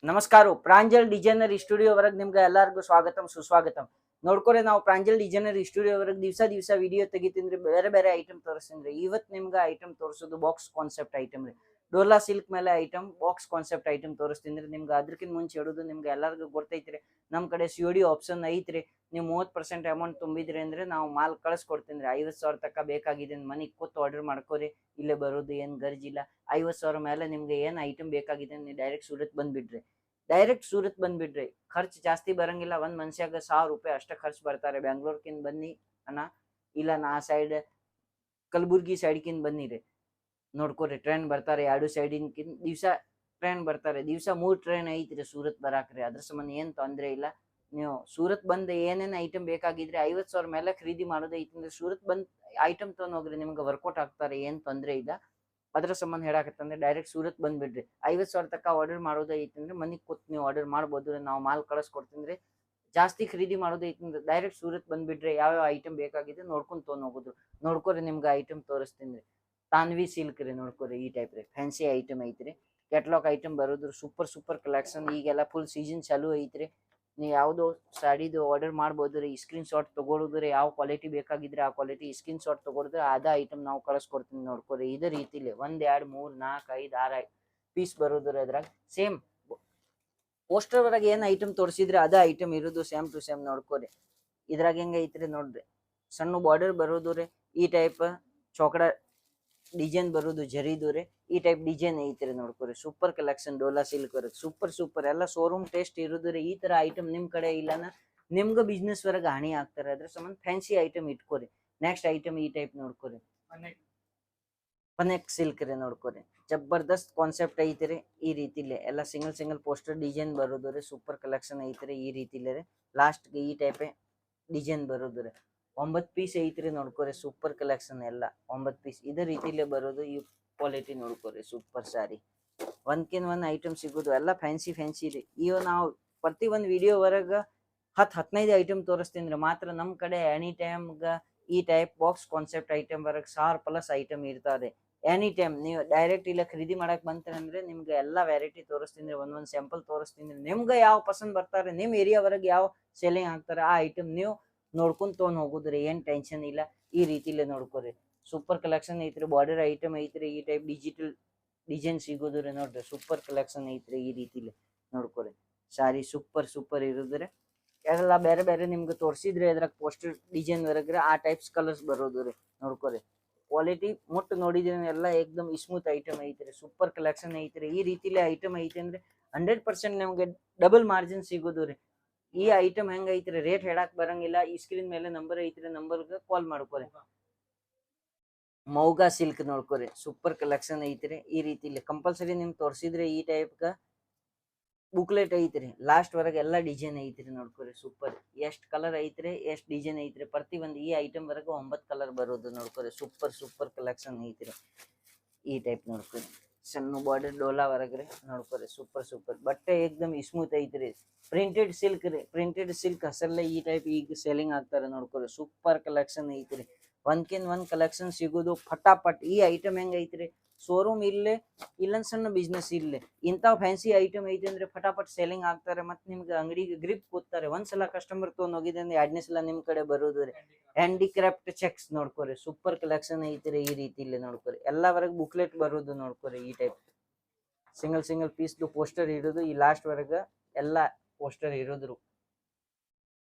ನಮಸ್ಕಾರ. Pranjal designer studio ವರೆಗೆ ನಿಮ್ಗೆ ಎಲ್ಲರಿಗೂ ಸ್ವಾಗತಂ ಸುಸ್ವಾಗತಂ. ನೋಡ್ಕೊರೆ ನಾವು ಪ್ರಾಂಜಲ್ ಡಿಸೈನರ್ ಸ್ಟುಡಿಯೋ ವರೆಗೆ ದಿವಸ ವಿಡಿಯೋ ತೆಗಿತೀನಿ, ಬೇರೆ ಬೇರೆ ಐಟಮ್ ತೋರಿಸ್ತೀನಿ. ಇವತ್ತು ನಿಮ್ಗೆ ಐಟಮ್ ತೋರಿಸೋದು ಬಾಕ್ಸ್ ಕಾನ್ಸೆಪ್ಟ್ ಐಟಮ್ ರೀ. ಡೋಲಾ ಸಿಲ್ಕ್ ಮೇಲೆ ಐಟಮ್ ಬಾಕ್ಸ್ ಕಾನ್ಸೆಪ್ಟ್ ಐಟಮ್ ತೋರಿಸ್ತೀನಿ. ನಿಮ್ಗೆ ಅದಕ್ಕಿಂತ ಮುಂಚೆ ಹೇಳೋದು ನಿಮ್ಗೆ ಎಲ್ಲರಿಗೂ ಗೊತ್ತೈತ್ರಿ, ನಮ್ಮ ಕಡೆ COD ಆಪ್ಷನ್ ಐತ್ರಿ. ನೀವು 30% ಅಮೌಂಟ್ ತುಂಬಿದ್ರಿ ಅಂದ್ರೆ ನಾವು ಮಾಲ್ ಕಳಿಸ್ಕೊಡ್ತೀನಿ. 50,000 ತನಕ ಬೇಕಾಗಿದೆ ಮನೆಗೆ ಕೂತು ಆರ್ಡರ್ ಮಾಡ್ಕೋರಿ, ಇಲ್ಲೇ ಬರೋದು ಏನು ಗರ್ಜಿಲ್ಲ. 50,000 ಮೇಲೆ ನಿಮ್ಗೆ ಏನು ಐಟಮ್ ಬೇಕಾಗಿದೆ ನೀವು ಡೈರೆಕ್ಟ್ ಸೂರತ್ ಬಂದ್ಬಿಡ್ರಿ. ಖರ್ಚು ಜಾಸ್ತಿ ಬರಂಗಿಲ್ಲ. ಒಂದ್ ಮನುಷ್ಯಾಗ 1,000 ರೂಪಾಯಿ ಅಷ್ಟೇ ಖರ್ಚು ಬರ್ತಾರೆ. ಬೆಂಗ್ಳೂರ್ಕಿಂದ ಬನ್ನಿ ಅಣ್ಣ, ಇಲ್ಲ ನಾ ಸೈಡ್ ಕಲಬುರ್ಗಿ ಸೈಡ್ಕಿಂದ ಬನ್ನಿರಿ, ನೋಡ್ಕೊರಿ. ಟ್ರೈನ್ ಬರ್ತಾರೆ, 2 ಸೈಡಿನ್ಕಿಂತ ದಿವ್ಸ ಟ್ರೈನ್ ಬರ್ತಾರೆ. ದಿವ್ಸ 3 ಟ್ರೈನ್ ಐತ್ರಿ ಸೂರತ್ ಬರಾಕ್ರಿ. ಅದ್ರ ಸಂಬಂಧ ಏನ್ ತೊಂದ್ರೆ ಇಲ್ಲ. ನೀವು ಸೂರತ್ ಬಂದ್ ಏನೇನ್ ಐಟಮ್ ಬೇಕಾಗಿದ್ರೆ 50,000 ಮೇಲೆ ಖರೀದಿ ಮಾಡೋದು ಐತಂದ್ರೆ ಸೂರತ್ ಬಂದ್ ಐಟಮ್ ತಗೊಂಡ್ ಹೋಗ್ರಿ, ನಿಮ್ಗೆ ವರ್ಕೌಟ್ ಆಗ್ತಾರೆ, ಏನ್ ತೊಂದ್ರೆ ಇಲ್ಲ. ಅದ್ರ ಸಂಬಂಧ ಹೇಳಕತ್ತಂದ್ರೆ ಡೈರೆಕ್ಟ್ ಸೂರತ್ ಬಂದ್ಬಿಡ್ರಿ. 50,000 ತನಕ ಆರ್ಡರ್ ಮಾಡೋದು ಐತಂದ್ರೆ ಮನಿಗ್ ಕೂತ್ ನೀವು ಆರ್ಡರ್ ಮಾಡ್ಬೋದು. ನಾವು ಮಾಲ್ ಕಳಿಸ್ಕೊಡ್ತೀನಿ. ಜಾಸ್ತಿ ಖರೀದಿ ಮಾಡೋದು ಐತಂದ್ರೆ ಡೈರೆಕ್ಟ್ ಸೂರತ್ ಬಂದ್ಬಿಡ್ರಿ. ಯಾವ್ಯಾವ ಐಟಮ್ ಬೇಕಾಗಿದೆ ನೋಡ್ಕೊಂಡ್ ತೊಗೊಂಡ್ ಹೋಗುದು. ನೋಡ್ಕೊರಿ, ನಿಮ್ಗೆ ಐಟಮ್ ತೋರಿಸ್ತೀನಿ. ತಾನ್ವಿ ಸಿಲ್ಕ್ ರೀ, ನೋಡ್ಕೊರಿ. ಈ ಟೈಪ್ ರೀ, ಫ್ಯಾನ್ಸಿ ಐಟಮ್ ಐತ್ರಿ. ಕೆಟ್ಲಾಕ್ ಐಟಮ್ ಬರೋದು ಸೂಪರ್ ಕಲೆಕ್ಷನ್. ಈಗೆಲ್ಲ ಫುಲ್ ಸೀಸನ್ ಚಾಲು ಐತ್ರಿ. ನೀವು ಯಾವ್ದೋ ಸಾಡಿದು ಆರ್ಡರ್ ಮಾಡ್ಬೋದ್ರಿ. ಸ್ಕ್ರೀನ್ ಶಾಟ್ ತಗೊಳುದ್ರಿ, ಯಾವ ಕ್ವಾಲಿಟಿ ಬೇಕಾಗಿದ್ರೆ ಆ ಕ್ವಾಲಿಟಿ ಸ್ಕ್ರೀನ್ ಶಾಟ್ ತಗೊಳಿದ್ರೆ ಅದ ಐಟಮ್ ನಾವು ಕಳಿಸ್ಕೊಡ್ತೀನಿ. ನೋಡ್ಕೊರಿ, ಇದೇ ರೀತಿಲಿ 1 2 3 4 5 6 ಪೀಸ್ ಬರೋದ್ರಿ. ಅದ್ರಾಗ ಸೇಮ್ ಪೋಸ್ಟರ್ ಒಳಗೆ ಏನ್ ಐಟಮ್ ತೋರಿಸಿದ್ರೆ ಅದ ಐಟಮ್ ಇರೋದು ಸೇಮ್ ಟು ಸೇಮ್. ನೋಡ್ಕೊರಿ, ಇದ್ರಾಗ ಹೆಂಗ ಐತ್ರಿ ನೋಡ್ರಿ. ಸಣ್ಣ ಬಾರ್ಡರ್ ಬರೋದು ರೀ. ಈ ಟೈಪ್ ಚೌಕಡ ಡಿಸೈನ್ ಬರೋದು ಜರಿದು ರೀ. ಈ ಟೈಪ್ ಡಿಸೈನ್ ಐತ್ರಿ. ನೋಡ್ಕೊರಿ, super collection. Dola silk work super ಎಲ್ಲ ಶೋರೂಮ್ ಟೇಸ್ಟ್ ಇರೋದು ರೀ. ಈ ತರ ಐಟಮ್ ನಿಮ್ ಕಡೆ ಇಲ್ಲನ ನಿಮ್ಗ ಬಿಸ್ನೆಸ್ ವರೆಗೆ ಹಾನಿ ಆಗ್ತಾರೆ. ಅದ್ರ ಸಂಬಂಧ ಫ್ಯಾನ್ಸಿ ಐಟಮ್ ಇಟ್ಕೋರಿ. ನೆಕ್ಸ್ಟ್ ಐಟಮ್ ಈ ಟೈಪ್ ನೋಡ್ಕೊರಿ, ಪನೆಕ್ ಸಿಲ್ಕ್ ರೀ. ನೋಡ್ಕೊರಿ, ಜಬರ್ದಸ್ತ್ ಕಾನ್ಸೆಪ್ಟ್ ಐತ್ರಿ. ಈ ರೀತಿಲಿ ಎಲ್ಲ ಸಿಂಗಲ್ ಪೋಸ್ಟರ್ ಡಿಸೈನ್ ಬರೋದು ರೀ. ಸೂಪರ್ ಕಲೆಕ್ಷನ್ ಐತ್ರಿ. ಈ ರೀತಿಲಿ ರೀ ಲಾಸ್ಟ್ಗೆ ಈ ಟೈಪ್ ಡಿಸೈನ್ ಬರೋದು ರೀ. 9 ಪೀಸ್ ಐತ್ರಿ. ನೋಡ್ಕೊರಿ, ಸೂಪರ್ ಕಲೆಕ್ಷನ್ ಎಲ್ಲ 9 ಪೀಸ್ ಇದೇ ರೀತಿಲೇ ಬರೋದು. ಈ ಕ್ವಾಲಿಟಿ ನೋಡ್ಕೊರಿ, ಸೂಪರ್ ಸಾರಿ. ಒಂದ್ಕಿನ್ ಒಂದ್ ಐಟಮ್ ಸಿಗೋದು ಎಲ್ಲ ಫ್ಯಾನ್ಸಿ ರೀ. ಇವ ನಾವು ಪ್ರತಿ ಒಂದ್ ವಿಡಿಯೋ ವರೆಗ 10-15 ಐಟಮ್ ತೋರಿಸ್ತೀನಿ ಮಾತ್ರ. ನಮ್ ಕಡೆ ಎನಿ ಟೈಮ್ಗ ಈ ಟೈಪ್ ಬಾಕ್ಸ್ ಕಾನ್ಸೆಪ್ಟ್ ಐಟಮ್ ವರೆಗೆ 1000+ ಐಟಮ್ ಇರ್ತಾರೆ. ಎನಿ ಟೈಮ್ ನೀವು ಡೈರೆಕ್ಟ್ ಇಲ್ಲ ಖರೀದಿ ಮಾಡಕ್ ಬಂತಂದ್ರೆ ನಿಮ್ಗೆ ಎಲ್ಲಾ ವೆರೈಟಿ ತೋರಿಸ್ತೀನಿ. ಒಂದೊಂದ್ ಸ್ಯಾಂಪಲ್ ತೋರಿಸ್ತೀನಿ. ನಿಮ್ಗೆ ಯಾವ ಪಸಂದ್ ಬರ್ತಾರೆ, ನಿಮ್ ಏರಿಯಾವರೆಗೆ ಯಾವ ಸೆಲ್ಲಿಂಗ್ ಆಗ್ತಾರೆ ಆ ಐಟಮ್ ನೀವು ನೋಡ್ಕೊಂಡ್ ತೊಗೊಂಡ್ ಹೋಗುದ್ರಿ. ಏನ್ ಟೆನ್ಷನ್ ಇಲ್ಲ. ಈ ರೀತಿಲೇ ನೋಡ್ಕೊರಿ, ಸೂಪರ್ ಕಲೆಕ್ಷನ್ ಐತ್ರಿ. ಬಾರ್ಡರ್ ಐಟಮ್ ಐತ್ರಿ. ಈ ಟೈಪ್ ಡಿಜಿಟಲ್ ಡಿಸೈನ್ ಸಿಗೋದ್ರಿ. ನೋಡ್ರಿ, ಸೂಪರ್ ಕಲೆಕ್ಷನ್ ಐತ್ರಿ. ಈ ರೀತಿಲಿ ನೋಡ್ಕೊರಿ, ಸಾರಿ ಸೂಪರ್ ಇರುದ್ರಿ. ಎಲ್ಲ ಬೇರೆ ನಿಮ್ಗೆ ತೋರಿಸಿದ್ರೆ ಅದ್ರಾಗ ಪೋಸ್ಟರ್ ಡಿಸೈನ್ ವರೆಗ್ರೆ ಆ ಟೈಪ್ಸ್ ಕಲರ್ಸ್ ಬರೋದು ರೀ. ನೋಡ್ಕೊರಿ, ಕ್ವಾಲಿಟಿ ಮುಟ್ಟು ನೋಡಿದ್ರೆ ಎಲ್ಲ ಏಕ್ದಮ್ ಸ್ಮೂತ್ ಐಟಮ್ ಐತ್ರಿ. ಸೂಪರ್ ಕಲೆಕ್ಷನ್ ಐತ್ರಿ. ಈ ರೀತಿಲಿ ಐಟಮ್ ಐತಿ ಅಂದ್ರೆ 100% ನಮ್ಗೆ ಡಬಲ್ ಮಾರ್ಜಿನ್ ಸಿಗೋದು ರೀ. ಈ ಐಟಮ್ ಹೆಂಗ ಐತ್ರಿ, ರೇಟ್ ಹೇಳಕ್ ಬರಂಗಿಲ್ಲ. ಈ ಸ್ಕ್ರೀನ್ ಮೇಲೆ ನಂಬರ್ ಐತ್ರಿ, ನಂಬರ್ಗೆ ಕಾಲ್ ಮಾಡ್ಕೊರಿ. ಮೌಗಾ ಸಿಲ್ಕ್ ನೋಡ್ಕೊರಿ, ಸೂಪರ್ ಕಲೆಕ್ಷನ್ ಐತ್ರಿ. ಈ ರೀತಿಲಿ ಕಂಪಲ್ಸರಿ ನಿಮ್ ತೋರಿಸಿದ್ರೆ ಈ ಟೈಪ್ ಬುಕ್ಲೆಟ್ ಐತ್ರಿ. ಲಾಸ್ಟ್ ವರೆಗೆ ಎಲ್ಲ ಡಿಸೈನ್ ಐತ್ರಿ. ನೋಡ್ಕೊರಿ, ಸೂಪರ್. ಎಷ್ಟ್ ಕಲರ್ ಐತ್ರಿ, ಎಷ್ಟ್ ಡಿಸೈನ್ ಐತ್ರಿ. ಪ್ರತಿ ಒಂದು ಈ ಐಟಮ್ ವರೆಗೂ 9 ಕಲರ್ ಬರೋದು. ನೋಡ್ಕೊರಿ, ಸೂಪರ್ ಕಲೆಕ್ಷನ್ ಐತ್ರಿ. ಈ ಟೈಪ್ ನೋಡ್ಕೊರಿ, ಸಣ್ಣ ಬಾರ್ಡರ್ ಡೋಲಾ ವರೆಗ್ರಿ. ನೋಡ್ಕೊರಿ, ಸೂಪರ್ ಬಟ್ಟೆ ಏಕ್ದಮ್ ಸ್ಮೂತ್ ಐತ್ರಿ. ಪ್ರಿಂಟೆಡ್ ಸಿಲ್ಕ್ ರೀ. ಪ್ರಿಂಟೆಡ್ ಸಿಲ್ಕ್ ಹಸರಲ್ಲೇ ಈ ಟೈಪ್ ಈಗ ಸೆಲ್ಲಿಂಗ್ ಆಗ್ತಾರೆ. ನೋಡ್ಕೊರಿ, ಸೂಪರ್ ಕಲೆಕ್ಷನ್ ಐತ್ರಿ. ಒಂದ್ಕಿನ್ ಒಂದ್ ಕಲೆಕ್ಷನ್ ಸಿಗೋದು ಫಟಾಫಟ್. ಈ ಐಟಮ್ ಹೆಂಗ್ ಐತ್ರಿ, ಶೋರೂಮ್ ಇಲ್ಲೇ ಇಲ್ಲೊಂದ್ ಸಣ್ಣ ಬಿಸ್ನೆಸ್ ಇಲ್ಲೇ ಇಂಥ ಫ್ಯಾನ್ಸಿ ಐಟಮ್ ಐತಿ ಅಂದ್ರೆ ಫಟಾಫಟ್ ಸೆಲ್ಲಿಂಗ್ ಆಗ್ತಾರೆ. ಮತ್ತೆ ನಿಮ್ಗೆ ಅಂಗಡಿಗೆ ಗ್ರಿಪ್ ಕೂತಾರೆ. ಒಂದ್ಸಲ ಕಸ್ಟಮರ್ ತೊಗೊಂಡ್ ಹೋಗಿದೆ ಅಂದ್ರೆ 2ನೇ ಸಲ ನಿಮ್ ಕಡೆ ಬರೋದು ರೀ. ಹ್ಯಾಂಡಿಕ್ರಾಫ್ಟ್ ಚೆಕ್ಸ್ ನೋಡ್ಕೊರಿ, ಸೂಪರ್ ಕಲೆಕ್ಷನ್ ಐತ್ರಿ. ಈ ರೀತಿಲಿ ನೋಡ್ಕೊರಿ, ಎಲ್ಲವರೆಗೂ ಬುಕ್ಲೆಟ್ ಬರೋದು. ನೋಡ್ಕೊರಿ, ಈ ಟೈಪ್ ಸಿಂಗಲ್ ಪೀಸ್ದು ಪೋಸ್ಟರ್ ಇರೋದು. ಈ ಲಾಸ್ಟ್ ವರೆಗ ಎಲ್ಲಾ ಪೋಸ್ಟರ್ ಇರೋದ್ರು.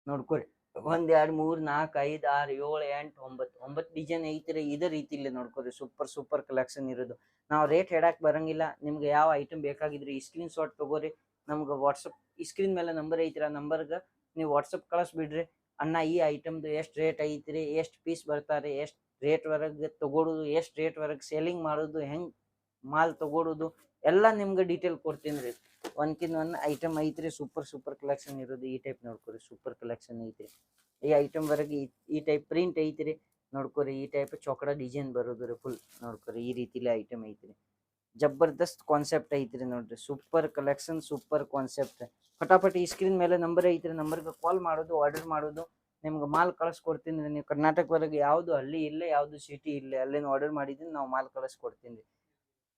ನೋಡ್ಕೊರಿ, 1 2 3 4 5 6 7 8 9 ಡಿಸೈನ್ ಐತ್ರಿ. ಇದೇ ರೀತಿಲಿ ನೋಡ್ಕೊರಿ, ಸೂಪರ್ ಕಲೆಕ್ಷನ್ ಇರೋದು. ನಾವು ರೇಟ್ ಹೇಳಕ್ ಬರಂಗಿಲ್ಲ. ನಿಮ್ಗೆ ಯಾವ ಐಟಮ್ ಬೇಕಾಗಿದ್ರಿ ಸ್ಕ್ರೀನ್ ಶಾಟ್ ತಗೋರಿ. ನಮ್ಗೆ ವಾಟ್ಸಪ್ ಸ್ಕ್ರೀನ್ ಮೇಲೆ ನಂಬರ್ ಐತ್ರಿ, ಆ ನಂಬರ್ಗೆ ನೀವು ವಾಟ್ಸಪ್ ಕಳಿಸ್ಬಿಡ್ರಿ. ಅಣ್ಣ ಈ ಐಟಮ್ದು ಎಷ್ಟು ರೇಟ್ ಐತ್ರಿ, ಎಷ್ಟು ಪೀಸ್ ಬರ್ತಾರೆ, ಎಷ್ಟು ರೇಟ್ ವರೆಗೆ ತಗೊಳುದು, ಎಷ್ಟು ರೇಟ್ ವರೆಗೆ ಸೇಲಿಂಗ್ ಮಾಡೋದು, ಹೆಂಗ್ ಮಾಲ್ ತಗೊಳುದು ಎಲ್ಲ ನಿಮ್ಗೆ ಡೀಟೇಲ್ ಕೊಡ್ತೀನಿ ರೀ. ಒಂದ್ಕಿನ್ ಒಂದ್ ಐಟಮ್ ಐತ್ರಿ. ಸೂಪರ್ ಕಲೆಕ್ಷನ್ ಇರೋದು. ಈ ಟೈಪ್ ನೋಡ್ಕೊರಿ, ಸೂಪರ್ ಕಲೆಕ್ಷನ್ ಐತ್ರಿ. ಈ ಐಟಮ್ ವರೆಗೆ ಈ ಟೈಪ್ ಪ್ರಿಂಟ್ ಐತ್ರಿ. ನೋಡ್ಕೊರಿ, ಈ ಟೈಪ್ ಚೌಕಡ ಡಿಸೈನ್ ಬರೋದು ರೀ ಫುಲ್. ನೋಡ್ಕೊರಿ, ಈ ರೀತಿಲಿ ಐಟಮ್ ಐತ್ರಿ. ಜಬರ್ದಸ್ತ್ ಕಾನ್ಸೆಪ್ಟ್ ಐತ್ರಿ. ನೋಡ್ರಿ, ಸೂಪರ್ ಕಲೆಕ್ಷನ್, ಸೂಪರ್ ಕಾನ್ಸೆಪ್ಟ್. ಫಟಾಫಟ್ ಈ ಸ್ಕ್ರೀನ್ ಮೇಲೆ ನಂಬರ್ ಐತ್ರಿ, ನಂಬರ್ಗೆ ಕಾಲ್ ಮಾಡೋದು, ಆರ್ಡರ್ ಮಾಡೋದು. ನಿಮ್ಗೆ ಮಾಲ್ ಕಳಿಸ್ಕೊಡ್ತೀನಿ. ನೀವು ಕರ್ನಾಟಕವರೆಗೆ ಯಾವ್ದು ಹಳ್ಳಿ ಇಲ್ಲ, ಯಾವ್ದು ಸಿಟಿ ಇಲ್ಲ, ಅಲ್ಲೇನು ಆರ್ಡರ್ ಮಾಡಿದ್ದೀನಿ ನಾವು ಮಾಲ್ ಕಳಿಸ್ಕೊಡ್ತೀನಿ.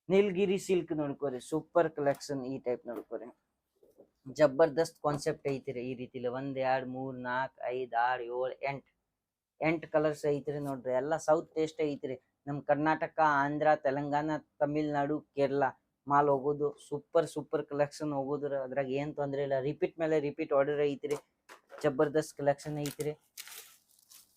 ನೀಲಗಿರಿ ಸಿಲ್ಕ್ ನೋಡ್ಕೊರಿ, ಸೂಪರ್ ಕಲೆಕ್ಷನ್. ಈ ಟೈಪ್ ನೋಡ್ಕೊರಿ, ಜಬರ್ದಸ್ತ್ ಕಾನ್ಸೆಪ್ಟ್ ಐತಿರಿ ಈ ರೀತಿಲಿ 1 2 3 4 5 6 7 8 ಕಲರ್ಸ್ ಐತ್ರಿ ನೋಡ್ರಿ ಎಲ್ಲ ಸೌತ್ ಟೇಸ್ಟ್ ಐತ್ರಿ ನಮ್ ಕರ್ನಾಟಕ ಆಂಧ್ರ ತೆಲಂಗಾಣ ತಮಿಳ್ನಾಡು ಕೇರಳ ಮಾಲ್ ಹೋಗೋದು ಸೂಪರ್ ಕಲೆಕ್ಷನ್ ಹೋಗೋದ್ರ ಅದ್ರಾಗ ಏನ್ ತೊಂದ್ರೆ ಇಲ್ಲ ರಿಪೀಟ್ ಮೇಲೆ ರಿಪೀಟ್ ಆರ್ಡರ್ ಐತ್ರಿ ಜಬರ್ದಸ್ತ್ ಕಲೆಕ್ಷನ್ ಐತ್ರಿ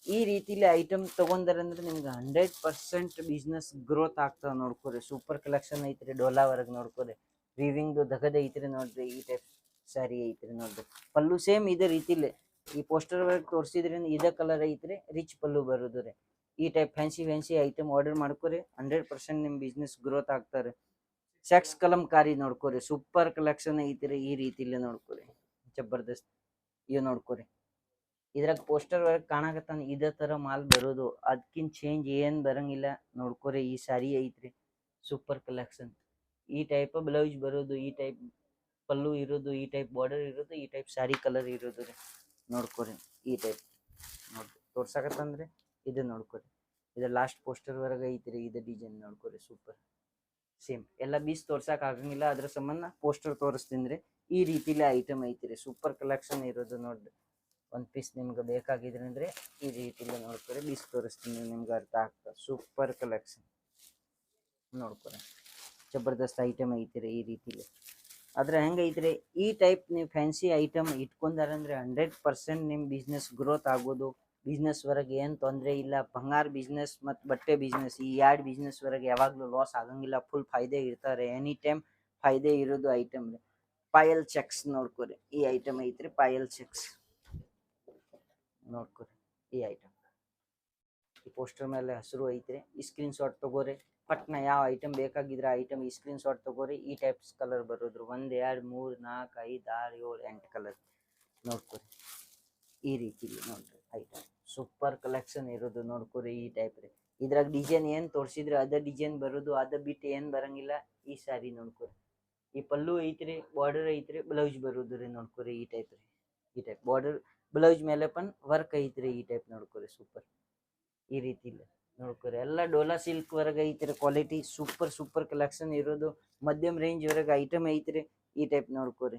ಈ ರೀತಿಲಿ ಐಟಮ್ ತಗೊಂಡ್ರಂದ್ರೆ ನಿಮ್ಗೆ 100% ಬಿಸ್ನೆಸ್ ಗ್ರೋತ್ ಆಗ್ತಾವ ನೋಡ್ಕೊರಿ ಸೂಪರ್ ಕಲೆಕ್ಷನ್ ಐತ್ರಿ ಡೋಲಾ ವರ್ಗ ನೋಡ್ಕೊರಿ ವಿವಿಂಗ್ ದಗದ ಐತ್ರಿ ನೋಡ್ರಿ ಈ ಟೈಪ್ ಸ್ಯಾರಿ ಐತ್ರಿ ನೋಡ್ರಿ ಪಲ್ಲು ಸೇಮ್ ಇದೇ ರೀತಿಲಿ ಈ ಪೋಸ್ಟರ್ ವರ್ಕ್ ತೋರಿಸಿದ್ರಿಂದ ಇದೇ ಕಲರ್ ಐತ್ರಿ ರಿಚ್ ಪಲ್ಲು ಬರೋದು ರೀ ಈ ಟೈಪ್ ಫ್ಯಾನ್ಸಿ ಐಟಮ್ ಆರ್ಡರ್ ಮಾಡ್ಕೊರಿ 100% ನಿಮ್ ಬಿಸ್ನೆಸ್ ಗ್ರೋತ್ ಆಗ್ತಾರೆ ಸೆಕ್ಸ್ ಕಲಂಕಾರಿ ನೋಡ್ಕೊರಿ ಸೂಪರ್ ಕಲೆಕ್ಷನ್ ಐತ್ರಿ ಈ ರೀತಿಲಿ ನೋಡ್ಕೊರಿ ಜಬರ್ದಸ್ತ್ ಇವ್ ನೋಡ್ಕೊರಿ ಇದ್ರಾಗ ಪೋಸ್ಟರ್ ವರ್ಕ್ ಕಾಣಕತ್ತಾನ ಇದೇ ತರ ಮಾಲ್ ಬರೋದು ಅದಕ್ಕಿಂತ ಚೇಂಜ್ ಏನ್ ಬರಂಗಿಲ್ಲ ನೋಡ್ಕೊರಿ ಈ ಸಾರಿ ಐತ್ರಿ ಸೂಪರ್ ಕಲೆಕ್ಷನ್ ಈ ಟೈಪ್ ಬ್ಲೌಸ್ ಬರೋದು ಈ ಟೈಪ್ ಪಲ್ಲು ಇರೋದು ಈ ಟೈಪ್ ಬಾರ್ಡರ್ ಇರೋದು ಈ ಟೈಪ್ ಸಾರಿ ಕಲರ್ ಇರೋದು ರೀ ನೋಡ್ಕೊರಿ ಈ ಟೈಪ್ ನೋಡ್ರಿ ತೋರ್ಸಕತ್ತಂದ್ರೆ ಇದು ನೋಡ್ಕೊರಿ ಇದು ಲಾಸ್ಟ್ ಪೋಸ್ಟರ್ ವರ್ಗ ಐತ್ರಿ ಇದು ಡಿಸೈನ್ ನೋಡ್ಕೊರಿ ಸೂಪರ್ ಸೇಮ್ ಎಲ್ಲ ಬೀಸ್ ತೋರ್ಸಕ್ ಆಗಂಗಿಲ್ಲ ಅದ್ರ ಸಂಬಂಧ ಪೋಸ್ಟರ್ ತೋರಿಸ್ತೀನಿ ಈ ರೀತಿಲಿ ಐಟಮ್ ಐತಿರಿ ಸೂಪರ್ ಕಲೆಕ್ಷನ್ ಇರೋದು ನೋಡ್ರಿ ಒಂದ್ ಪೀಸ್ ನಿಮ್ಗೆ ಬೇಕಾಗಿದ್ರೆ ಅಂದ್ರೆ ಈ ರೀತಿಲಿ ನೋಡ್ಕೊರಿ ಬೀಸ್ ತೋರಿಸ್ತೀನಿ ನಿಮ್ಗೆ ಅರ್ಥ ಆಗ್ತದೆ ಸೂಪರ್ ಕಲೆಕ್ಷನ್ ನೋಡ್ಕೊರಿ ಜಬರ್ದಸ್ತ್ ಐಟಮ್ ಐತಿರಿ ಈ ರೀತಿಲಿ ಆದ್ರೆ ಹೆಂಗೈತ್ರಿ ಈ ಟೈಪ್ ನೀವು ಫ್ಯಾನ್ಸಿ ಐಟಮ್ ಇಟ್ಕೊಂಡಾರಂದ್ರೆ 100% ನಿಮ್ ಬಿಸ್ನೆಸ್ ಗ್ರೋತ್ ಆಗೋದು ಬಿಸ್ನೆಸ್ ವರೆಗೆ ಏನ್ ತೊಂದರೆ ಇಲ್ಲ ಬಂಗಾರ ಬಿಸ್ನೆಸ್ ಮತ್ತು ಬಟ್ಟೆ ಬಿಸ್ನೆಸ್ ಈ ಎರಡು ಬಿಸ್ನೆಸ್ ವರೆಗೆ ಯಾವಾಗ್ಲೂ ಲಾಸ್ ಆಗಂಗಿಲ್ಲ ಫುಲ್ ಫಾಯ್ದೆ ಇರ್ತಾರೆ ಎನಿ ಟೈಮ್ ಫಾಯ್ದೆ ಇರೋದು ಐಟಮ್ ರೀ ಪಾಯಲ್ ಚೆಕ್ಸ್ ನೋಡ್ಕೊರಿ ಈ ಐಟಮ್ ಐತ್ರಿ ಪಾಯಲ್ ಚೆಕ್ಸ್ ನೋಡ್ಕೊರಿ ಈ ಐಟಮ್ ಈ ಪೋಸ್ಟರ್ ಮೇಲೆ ಹಸಿರು ಐತ್ರಿ ಈ ಸ್ಕ್ರೀನ್ ಶಾಟ್ ತಗೋರಿ ಪಟ್ನ ಯಾವ ಐಟಮ್ ಬೇಕಾಗಿದ್ರೆ ಐಟಮ್ ಈ ಸ್ಕ್ರೀನ್ ಶಾಟ್ ತಗೋರಿ ಈ ಟೈಪ್ಸ್ ಕಲರ್ ಬರೋದ್ರು 1 2 3 4 5 6 7 8 ಕಲರ್ ನೋಡ್ಕೊರಿ ಈ ರೀತಿಲಿ ನೋಡ್ರಿ ಐಟಮ್ ಸೂಪರ್ ಕಲೆಕ್ಷನ್ ಇರೋದು ನೋಡ್ಕೊರಿ ಈ ಟೈಪ್ ರೀ ಇದ್ರಾಗ ಡಿಸೈನ್ ಏನ್ ತೋರ್ಸಿದ್ರೆ ಅದ ಡಿಸೈನ್ ಬರೋದು ಅದ ಬಿಟ್ಟು ಏನ್ ಬರಂಗಿಲ್ಲ ಈ ಸಾರಿ ನೋಡ್ಕೊರಿ ಈ ಪಲ್ಲು ಐತ್ರಿ ಬಾರ್ಡರ್ ಐತ್ರಿ ಬ್ಲೌಸ್ ಬರೋದು ರೀ ನೋಡ್ಕೊರಿ ಈ ಟೈಪ್ ರೀ ಈ ಟೈಪ್ ಬಾರ್ಡರ್ ಬ್ಲೌಸ್ ಮೇಲೆ ಪನ್ ವರ್ಕ್ ಐತ್ರಿ ಈ ಟೈಪ್ ನೋಡ್ಕೊರಿ ಸೂಪರ್ ಈ ರೀತಿ ನೋಡ್ಕೊರಿ ಎಲ್ಲ ಡೋಲಾ ಸಿಲ್ಕ್ ವರೆಗೆ ಐತ್ರಿ ಕ್ವಾಲಿಟಿ ಸೂಪರ್ ಕಲೆಕ್ಷನ್ ಇರೋದು ಮಧ್ಯಮ ರೇಂಜ್ ವರೆಗೆ ಐಟಮ್ ಐತ್ರಿ ಈ ಟೈಪ್ ನೋಡ್ಕೊರಿ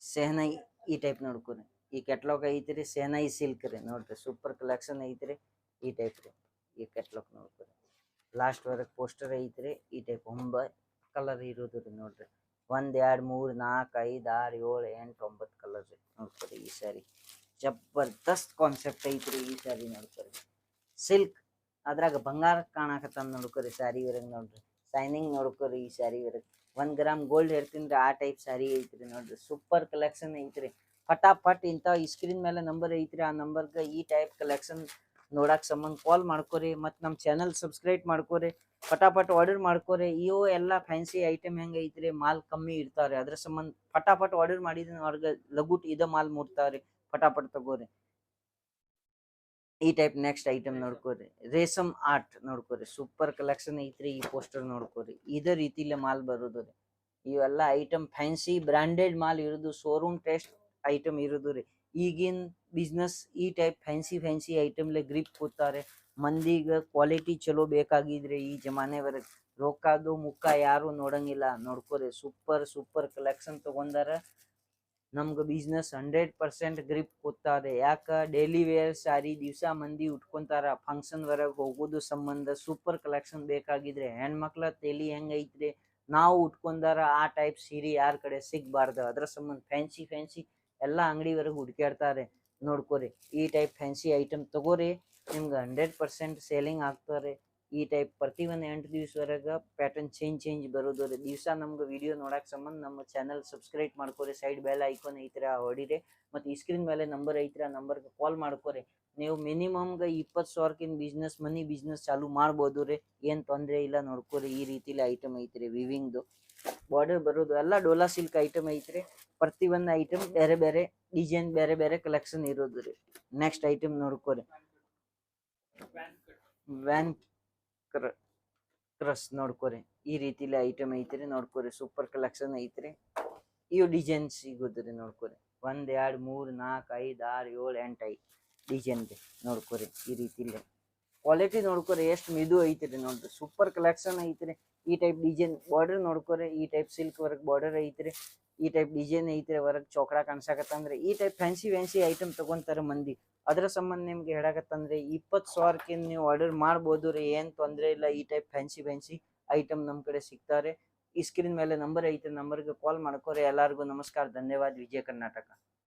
ಸೆಹನೈ ಈ ಟೈಪ್ ನೋಡ್ಕೊರಿ ಈ ಕೆಟ್ಲಾಗ್ ಐತ್ರಿ ಸೆಹನೈ ಸಿಲ್ಕ್ ರೀ ನೋಡ್ರಿ ಸೂಪರ್ ಕಲೆಕ್ಷನ್ ಐತ್ರಿ ಈ ಟೈಪ್ ರೀ ಈ ಕೆಟ್ಲಾಗ್ ನೋಡ್ಕೊರಿ ಲಾಸ್ಟ್ ವರೆಗೆ ಪೋಸ್ಟರ್ ಐತ್ರಿ ಈ ಟೈಪ್ 9 ಕಲರ್ ಇರೋದು ರೀ ನೋಡ್ರಿ 1 2 3 4 5 6 7 8 9 ಕಲರ್ ರೀ ನೋಡ್ಕೊರಿ ಈ ಸ್ಯಾರಿ ಜಬರ್ದಸ್ತ್ ಕಾನ್ಸೆಪ್ಟ್ ಐತ್ರಿ ಈ ಸ್ಯಾರಿ ನೋಡ್ಕೊರಿ ಸಿಲ್ಕ್ ಅದ್ರಾಗ ಬಂಗಾರ ಕಾಣಕತ್ತ ನೋಡ್ಕೊರಿ ಸ್ಯಾರಿ ವರೆಗೆ ನೋಡ್ರಿ ಶೈನಿಂಗ್ ನೋಡ್ಕೊರಿ ಈ ಸ್ಯಾರಿ ವರೆಗೆ 1 ಗ್ರಾಮ್ ಗೋಲ್ಡ್ ಹೇಳ್ತೀನಿ ಆ ಟೈಪ್ ಸ್ಯಾರಿ ಐತ್ರಿ ನೋಡ್ರಿ ಸೂಪರ್ ಕಲೆಕ್ಷನ್ ಐತ್ರಿ ಫಟಾಫಟ್ ಇಂಥ ಈ ಸ್ಕ್ರೀನ್ ಮೇಲೆ ನಂಬರ್ ಐತ್ರಿ ಆ ನಂಬರ್ಗೆ ಈ ಟೈಪ್ ಕಲೆಕ್ಷನ್ ನೋಡಕ್ ಸಂಬಂಧ ಕಾಲ್ ಮಾಡ್ಕೊರಿ ಮತ್ತು ನಮ್ಮ ಚಾನಲ್ ಸಬ್ಸ್ಕ್ರೈಬ್ ಮಾಡ್ಕೊರಿ ಫಟಾಫಟ್ ಆರ್ಡರ್ ಮಾಡ್ಕೊರಿ ಇವು ಎಲ್ಲ ಫ್ಯಾನ್ಸಿ ಐಟಮ್ ಹೆಂಗ ಐತ್ರಿ ಮಾಲ್ ಕಮ್ಮಿ ಇರ್ತಾವ್ರಿ ಅದ್ರ ಸಂಬಂಧ ಫಟಾಫಟ್ ಆರ್ಡರ್ ಮಾಡಿದ್ರೆ ಅವ್ರಿಗೆ ಲಗುಟ್ ಇದ ಮಾಲ್ ಮುಟ್ತಾವ್ರಿ ಫಟಾಫಟ್ ತಗೋರಿ ಈ ಟೈಪ್ ನೆಕ್ಸ್ಟ್ ಐಟಮ್ ನೋಡ್ಕೊರಿ ರೇಸಮ್ ಆರ್ಟ್ ನೋಡ್ಕೊರಿ ಸೂಪರ್ ಕಲೆಕ್ಷನ್ ಐತ್ರಿ ಈ ಪೋಸ್ಟರ್ ನೋಡ್ಕೊರಿ ಇದೇ ರೀತಿಲೇ ಮಾಲ್ ಬರೋದು ರೀ ಇವೆಲ್ಲ ಐಟಮ್ ಫ್ಯಾನ್ಸಿ ಬ್ರಾಂಡೆಡ್ ಮಾಲ್ ಇರೋದು ಶೋರೂಮ್ ಟೆಸ್ಟ್ ಐಟಮ್ ಇರೋದು ರೀ ಈಗಿನ ಬಿಸ್ನೆಸ್ ಈ ಟೈಪ್ ಫ್ಯಾನ್ಸಿ ಐಟಮ್ಲೆ ಗ್ರಿಪ್ ಕೂತಾರೆ ಮಂದಿಗೆ ಕ್ವಾಲಿಟಿ ಚಲೋ ಬೇಕಾಗಿದ್ರೆ ಈ ಜಮಾನೆವರೆಗೆ ರೊಕ್ಕದು ಮುಖ ಯಾರು ನೋಡಂಗಿಲ್ಲ ನೋಡ್ಕೊರಿ ಸೂಪರ್ ಕಲೆಕ್ಷನ್ ತಗೊಂಡಾರ ನಮ್ಗೆ ಬಿಸ್ನೆಸ್ 100% ಗ್ರಿಪ್ ಕೂತಾರೆ ಯಾಕ ಡೈಲಿ ವೇರ್ ಸಾರಿ ದಿವಸ ಮಂದಿ ಉಟ್ಕೊಂತಾರ ಫಂಕ್ಷನ್ ವರೆಗೆ ಹೋಗೋದು ಸಂಬಂಧ ಸೂಪರ್ ಕಲೆಕ್ಷನ್ ಬೇಕಾಗಿದ್ರೆ ಹೆಣ್ಮಕ್ಳ ತಲಿ ಹೆಂಗೈತ್ರಿ ನಾವು ಉಟ್ಕೊಂಡಾರ ಆ ಟೈಪ್ ಸೀರೆ ಯಾರ ಕಡೆ ಸಿಗ್ಬಾರ್ದು ಅದ್ರ ಸಂಬಂಧ ಫ್ಯಾನ್ಸಿ ಎಲ್ಲ ಅಂಗಡಿವರೆಗೆ ಹುಡುಕ್ಯಾಡ್ತಾರೆ ನೋಡ್ಕೊರಿ ಈ ಟೈಪ್ ಫ್ಯಾನ್ಸಿ ಐಟಮ್ ತಗೋರಿ ನಿಮ್ಗೆ 100% ಸೇಲಿಂಗ್ ಆಗ್ತಾರೆ ಈ ಟೈಪ್ ಪ್ರತಿ ಒಂದು 8 ದಿವಸವರೆಗೆ ಪ್ಯಾಟರ್ನ್ ಚೇಂಜ್ ಬರೋದು ರೀ ದಿವಸ ನಮ್ಗೆ ವಿಡಿಯೋ ನೋಡಕ್ ಸಂಬಂಧ ನಮ್ಮ ಚಾನಲ್ ಸಬ್ಸ್ಕ್ರೈಬ್ ಮಾಡ್ಕೊರಿ ಸೈಡ್ ಬೆಲ್ ಐಕಾನ್ ಐತ್ರಿ ಹೊಡಿರಿ ಮತ್ತು ಈ ಸ್ಕ್ರೀನ್ ಮೇಲೆ ನಂಬರ್ ಐತ್ರಿ ಆ ನಂಬರ್ಗೆ ಕಾಲ್ ಮಾಡ್ಕೊರಿ ನೀವು ಮಿನಿಮಮ್ಗೆ 20,000ಕಿನ್ ಮನಿ ಬಿಸ್ನೆಸ್ ಚಾಲು ಮಾಡ್ಬೋದು ರೀ ಏನು ತೊಂದರೆ ಇಲ್ಲ ನೋಡ್ಕೊರಿ ಈ ರೀತಿಲಿ ಐಟಮ್ ಐತ್ರಿ ವಿವಿಂಗ್ದು ಬಾರ್ಡರ್ ಬರೋದು ಎಲ್ಲ ಡೋಲಾ ಸಿಲ್ಕ್ ಐಟಮ್ ಐತ್ರಿ ಪ್ರತಿ ಒಂದು ಐಟಮ್ ಬೇರೆ ಡಿಸೈನ್ ಬೇರೆ ಕಲೆಕ್ಷನ್ ಇರೋದು ರೀ ನೆಕ್ಸ್ಟ್ ಐಟಮ್ ನೋಡ್ಕೊರಿ ವ್ಯಾನ್ ಕ್ರಸ್ ನೋಡ್ಕೊರಿ ಈ ರೀತಿಲಿ ಐಟಮ್ ಐತ್ರಿ ನೋಡ್ಕೊರಿ ಸೂಪರ್ ಕಲೆಕ್ಷನ್ ಐತ್ರಿ ಇವು ಡಿಸೈನ್ ಸಿಗೋದ್ರಿ ನೋಡ್ಕೊರಿ 1 2 3 4 5 6 7 8 ಡಿಸೈನ್ಗೆ ನೋಡ್ಕೊರಿ ಈ ರೀತಿಲಿ ಕ್ವಾಲಿಟಿ ನೋಡ್ಕೊರಿ ಎಷ್ಟು ಮಿದು ಐತ್ರಿ ನೋಡ್ರಿ ಸೂಪರ್ ಕಲೆಕ್ಷನ್ ಐತ್ರಿ ಈ ಟೈಪ್ ಡಿಸೈನ್ ಬಾರ್ಡರ್ ನೋಡ್ಕೊರಿ, ಈ ಟೈಪ್ ಸಿಲ್ಕ್ ವರ್ಕ್ ಬಾರ್ಡರ್ ಐತ್ರಿ, ಈ ಟೈಪ್ ಡಿಸೈನ್ ಐತ್ರಿ, ವರ್ಕ್ ಚೋಕಡ ಕಾಣಿಸಕತ್ತಂದ್ರೆ ಈ ಟೈಪ್ ಫ್ಯಾನ್ಸಿ ಐಟಮ್ ತಗೊಂತಾರ ಮಂದಿ. ಅದ್ರ ಸಂಬಂಧ ನಿಮ್ಗೆ ಹೇಳಕತ್ತಂದ್ರೆ 20,000ಕ್ಕೆ ನೀವು ಆರ್ಡರ್ ಮಾಡ್ಬೋದು ರೀ, ಏನ್ ತೊಂದ್ರೆ ಇಲ್ಲ. ಈ ಟೈಪ್ ಫ್ಯಾನ್ಸಿ ಐಟಮ್ ನಮ್ ಕಡೆ ಸಿಗ್ತಾರೆ. ಈ ಸ್ಕ್ರೀನ್ ಮೇಲೆ ನಂಬರ್ ಐತೆ, ನಂಬರ್ಗೆ ಕಾಲ್ ಮಾಡ್ಕೊರಿ. ಎಲ್ಲಾರ್ಗು ನಮಸ್ಕಾರ, ಧನ್ಯವಾದ. ವಿಜಯ ಕರ್ನಾಟಕ.